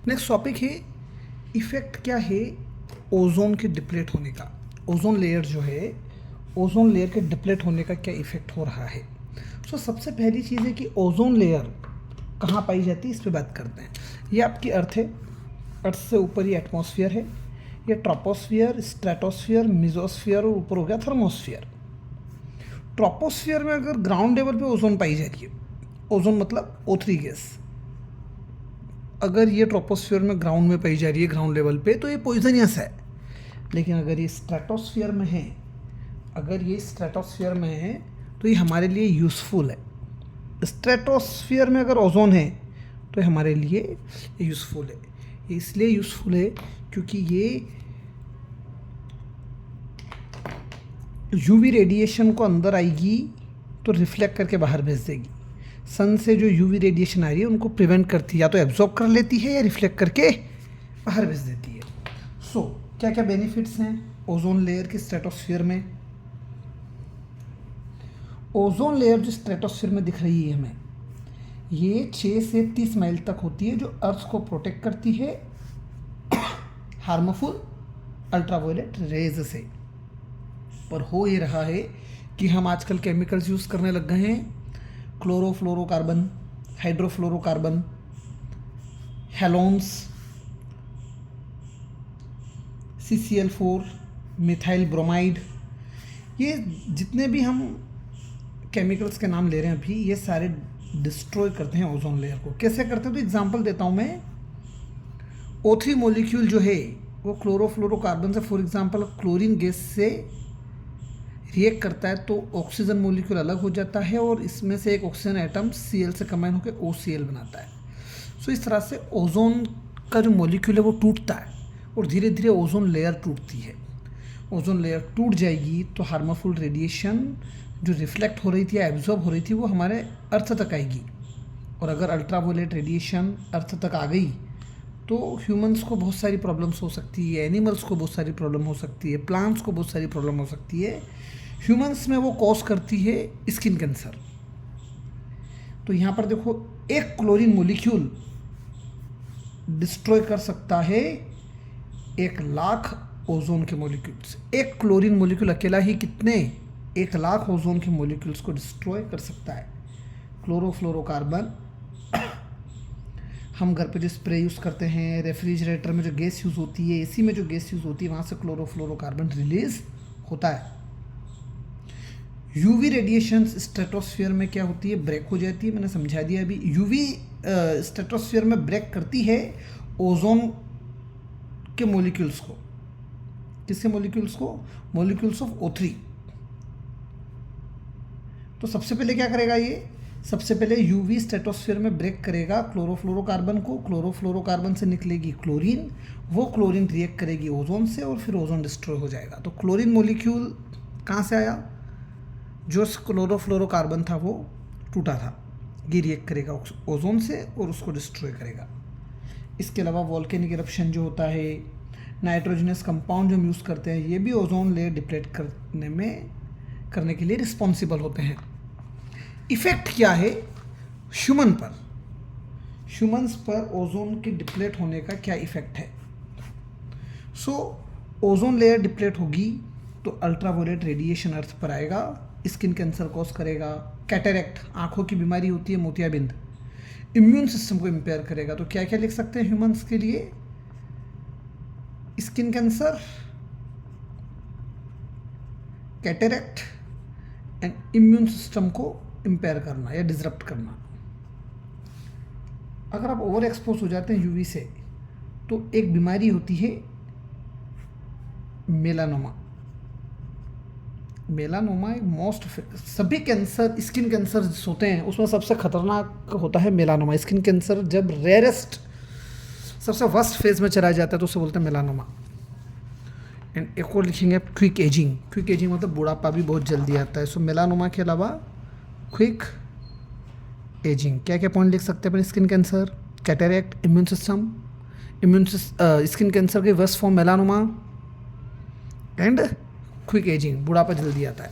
Next topic है effect क्या है ओजोन के डिप्लेट होने का। ओजोन लेयर जो है, ओजोन लेयर के डिप्लेट होने का क्या इफेक्ट हो रहा है। सबसे पहली चीज़ है कि ओजोन लेयर कहाँ पाई जाती है, इस पर बात करते हैं। ये आपकी अर्थ है, अर्थ से ऊपर ये एटमॉस्फेयर है, ये ट्रोपोस्फियर, स्ट्रेटोस्फियर, मिजोस्फियर और ऊपर हो गया थर्मोस्फियर। ट्रोपोस्फियर में अगर ग्राउंड लेवल पे ओजोन पाई जा रही है, ओजोन मतलब O3 गैस, अगर ये ट्रोपोस्फियर में ग्राउंड में पाई जा रही है ग्राउंड लेवल पे, तो ये पॉइजनियस है। लेकिन अगर ये स्ट्रेटोस्फियर में है, अगर ये स्ट्रेटोस्फियर में है तो ये हमारे लिए यूज़फुल है। स्ट्रेटोस्फियर में अगर ओजोन है तो ये हमारे लिए यूज़फुल है। ये इसलिए यूज़फुल है क्योंकि ये यूवी रेडिएशन को अंदर आएगी तो रिफ्लेक्ट करके बाहर भेज देगी। सन से जो यूवी रेडिएशन आ रही है उनको प्रिवेंट करती है, या तो एब्जॉर्ब कर लेती है या रिफ्लेक्ट करके बाहर भेज देती है। क्या क्या बेनिफिट्स हैं ओजोन लेयर की स्ट्रेटोस्फियर में। ओजोन लेयर जो स्ट्रेटोस्फियर में दिख रही है हमें, ये 6 से 30 माइल तक होती है, जो अर्थ को प्रोटेक्ट करती है हार्मफुल अल्ट्रावायलेट रेज से। पर हो ये रहा है कि हम आजकल केमिकल्स यूज़ करने लग गए हैं, chlorofluorocarbon, hydrofluorocarbon, halons, CCl4, methyl bromide, ये जितने भी हम केमिकल्स के नाम ले रहे हैं अभी, ये सारे डिस्ट्रॉय करते हैं ओजोन लेयर को। कैसे करते हैं तो एग्जांपल देता हूँ मैं। O3 मॉलिक्यूल जो है वो क्लोरोफ्लोरोकार्बन से, फॉर एग्जांपल क्लोरीन गैस से रिएक्ट करता है तो ऑक्सीजन मॉलिक्यूल अलग हो जाता है और इसमें से एक ऑक्सीजन एटम Cl से कंबाइन होकर OCl बनाता है। इस तरह से ओजोन का जो मॉलिक्यूल है वो टूटता है और धीरे धीरे ओजोन लेयर टूटती है। ओजोन लेयर टूट जाएगी तो हार्मफुल रेडिएशन जो रिफ्लेक्ट हो रही थी या एब्जॉर्ब हो रही थी वो हमारे अर्थ तक आएगी। और अगर अल्ट्रावायलेट रेडिएशन अर्थ तक आ गई तो ह्यूमंस को बहुत सारी प्रॉब्लम्स हो सकती है, एनिमल्स को बहुत सारी प्रॉब्लम हो सकती है, प्लांट्स को बहुत सारी प्रॉब्लम हो सकती है। ह्यूमंस में वो कॉज करती है स्किन कैंसर। तो यहाँ पर देखो, एक क्लोरीन मॉलिक्यूल डिस्ट्रॉय कर सकता है 1,00,000 ओजोन के मॉलिक्यूल्स। एक क्लोरीन मॉलिक्यूल अकेला ही कितने 1,00,000 ओजोन के मॉलिक्यूल्स को डिस्ट्रॉय कर सकता है। क्लोरोफ्लोरोकार्बन हम घर पे जो स्प्रे यूज़ करते हैं, रेफ्रिजरेटर में जो गैस यूज़ होती है, AC में जो गैस यूज़ होती है, वहाँ से क्लोरोफ्लोरोकार्बन रिलीज होता है। यूवी रेडिएशन स्ट्रेटोस्फियर में क्या होती है, ब्रेक हो जाती है। मैंने समझा दिया अभी। यूवी स्ट्रेटोस्फियर में ब्रेक करती है ओजोन के मॉलिक्यूल्स को। किसके मॉलिक्यूल्स को? Molecules of O3। तो सबसे पहले क्या करेगा ये? सबसे पहले यूवी स्ट्रेटोस्फियर में ब्रेक करेगा क्लोरोफ्लोरोकार्बन को। क्लोरोफ्लोरोकार्बन से निकलेगी क्लोरीन, वो क्लोरीन रिएक्ट करेगी ओजोन से और फिर ओजोन डिस्ट्रॉय हो जाएगा। तो क्लोरीन मॉलिक्यूल कहाँ से आया? जो क्लोरोफ्लोरोकार्बन था वो टूटा था, ये रिएक्ट करेगा ओजोन से और उसको डिस्ट्रॉय करेगा। इसके अलावा वॉल्केनिक इरप्शन जो होता है, नाइट्रोजनस कंपाउंड जो हम यूज़ करते हैं, ये भी ओजोन लेयर डिप्लेट करने के लिए रिस्पॉन्सिबल होते हैं। इफेक्ट क्या है ह्यूमन पर? ह्यूमंस पर ओजोन के डिप्लेट होने का क्या इफेक्ट है? ओजोन लेयर डिप्लेट होगी तो अल्ट्रावायलेट रेडिएशन अर्थ पर आएगा, स्किन कैंसर कॉज करेगा, कैटरेक्ट आंखों की बीमारी होती है, मोतियाबिंद, इम्यून सिस्टम को इम्पेयर करेगा। तो क्या क्या लिख सकते हैं ह्यूमंस के लिए? Skin cancer, cataract and immune system को इम्पेयर करना या डिसरप्ट करना। अगर आप ओवर एक्सपोज हो जाते हैं यूवी से तो एक बीमारी होती है मेलानोमा। मेलानोमा एक सभी कैंसर, स्किन कैंसर होते हैं उसमें सबसे खतरनाक होता है मेलानोमा। स्किन कैंसर जब रेयरेस्ट, सबसे वर्स्ट फेज में चला जाता है तो उसे बोलते हैं मेलानोमा। एंड एक और लिखेंगे क्विक एजिंग। क्विक एजिंग मतलब बुढ़ापा भी बहुत जल्दी आता है। मेलानोमा के अलावा क्विक एजिंग। क्या क्या पॉइंट लिख सकते हैं अपन? Skin cancer, cataract, immune system, skin cancer के worst form melanoma and quick ageing, बुढ़ापा जल्दी आता है।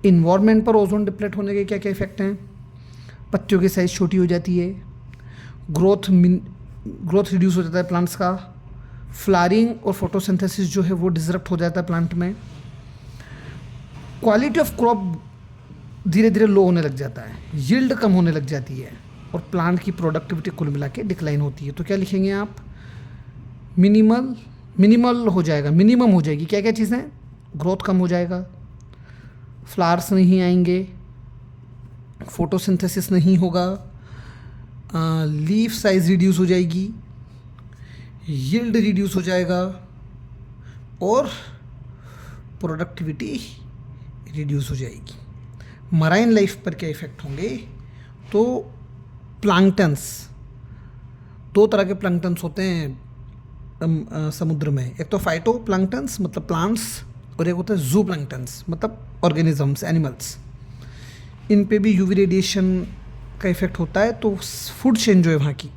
इन्वायरमेंट पर ओजोन डिप्लेट होने के क्या क्या इफेक्ट हैं? पत्तियों की साइज़ छोटी हो जाती है, ग्रोथ ग्रोथ रिड्यूस हो जाता है प्लांट्स का, फ्लावरिंग और फोटोसिंथेसिस जो है वो डिसरप्ट हो जाता है प्लांट में, क्वालिटी ऑफ क्रॉप धीरे धीरे लो होने लग जाता है, यील्ड कम होने लग जाती है और प्लांट की प्रोडक्टिविटी कुल मिला के डिक्लाइन होती है। तो क्या लिखेंगे आप, मिनिमल हो जाएगा, मिनिमम हो जाएगी। क्या क्या चीज़ें, ग्रोथ कम हो जाएगा, फ्लावर्स नहीं आएंगे, फोटोसिंथेसिस नहीं होगा, लीफ साइज रिड्यूस हो जाएगी, यील्ड रिड्यूस हो जाएगा और प्रोडक्टिविटी रिड्यूस हो जाएगी। मराइन लाइफ पर क्या इफ़ेक्ट होंगे, तो प्लैंक्टन्स, दो तरह के प्लैंक्टन्स होते हैं समुद्र में, एक तो फाइटो प्लैंक्टन्स मतलब प्लांट्स और एक होता है जू प्लैंक्टन्स मतलब ऑर्गेनिजम्स, एनिमल्स। इन पे भी यूवी रेडिएशन का इफेक्ट होता है, तो फूड चेन जो है वहाँ की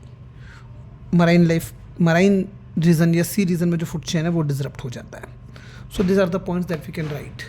मराइन रीजन या सी रीजन में जो फूड चेन है वो डिसरप्ट हो जाता है। So this are the points that we can right.